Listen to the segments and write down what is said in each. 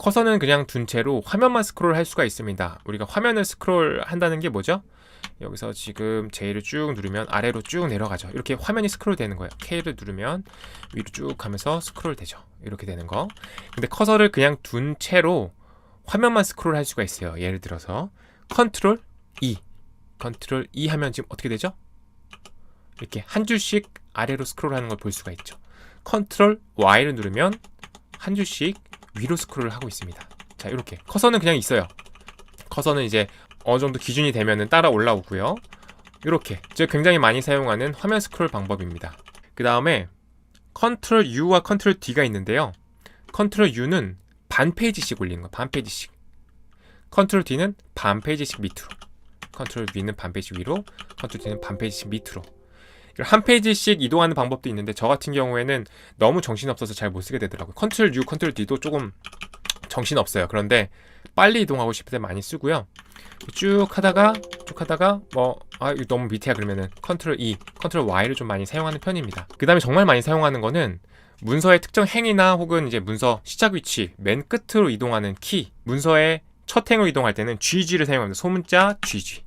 커서는 그냥 둔 채로 화면만 스크롤 할 수가 있습니다. 우리가 화면을 스크롤 한다는 게 뭐죠? 여기서 지금 J를 쭉 누르면 아래로 쭉 내려가죠. 이렇게 화면이 스크롤 되는 거예요. K를 누르면 위로 쭉 가면서 스크롤 되죠. 이렇게 되는 거. 근데 커서를 그냥 둔 채로 화면만 스크롤 할 수가 있어요. 예를 들어서 컨트롤 E 하면 지금 어떻게 되죠? 이렇게 한 줄씩 아래로 스크롤 하는 걸 볼 수가 있죠. 컨트롤 Y를 누르면 한 줄씩 위로 스크롤을 하고 있습니다. 자, 이렇게 커서는 그냥 있어요. 커서는 이제 어느 정도 기준이 되면은 따라 올라오고요. 이렇게 제가 굉장히 많이 사용하는 화면 스크롤 방법입니다. 그 다음에 컨트롤 U와 컨트롤 D가 있는데요. 컨트롤 U는 반 페이지씩 올리는 거예요. 반 페이지씩. 컨트롤 D는 반 페이지씩 밑으로. 컨트롤 V는 반 페이지 위로. 컨트롤 D는 반 페이지씩 밑으로. 한 페이지씩 이동하는 방법도 있는데 저 같은 경우에는 너무 정신없어서 잘 못 쓰게 되더라고요. 컨트롤 U, 컨트롤 D도 조금 정신없어요. 그런데 빨리 이동하고 싶을 때 많이 쓰고요. 쭉 하다가 이거 너무 밑에야 그러면은 컨트롤 E, 컨트롤 Y를 좀 많이 사용하는 편입니다. 그 다음에 정말 많이 사용하는 거는 문서의 특정 행이나 혹은 이제 문서 시작 위치 맨 끝으로 이동하는 키, 문서의 첫 행으로 이동할 때는 GG를 사용합니다. 소문자 GG.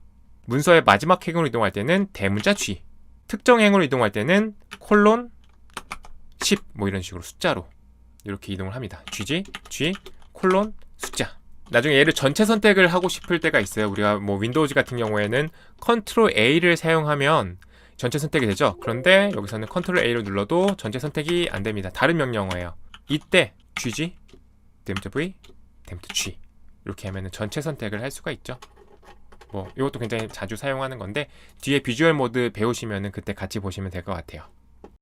문서의 마지막 행으로 이동할 때는 대문자 G. 특정 행으로 이동할 때는 콜론 10 뭐 이런 식으로 숫자로 이렇게 이동을 합니다. GG, G, 콜론, 숫자. 나중에 얘를 전체 선택을 하고 싶을 때가 있어요. 우리가 뭐 윈도우즈 같은 경우에는 컨트롤 A를 사용하면 전체 선택이 되죠. 그런데 여기서는 컨트롤 A를 눌러도 전체 선택이 안 됩니다. 다른 명령어예요. 이때 GG, 댐트 V, 댐트 G 이렇게 하면 전체 선택을 할 수가 있죠. 뭐 이것도 굉장히 자주 사용하는 건데 뒤에 비주얼 모드 배우시면 그때 같이 보시면 될 것 같아요.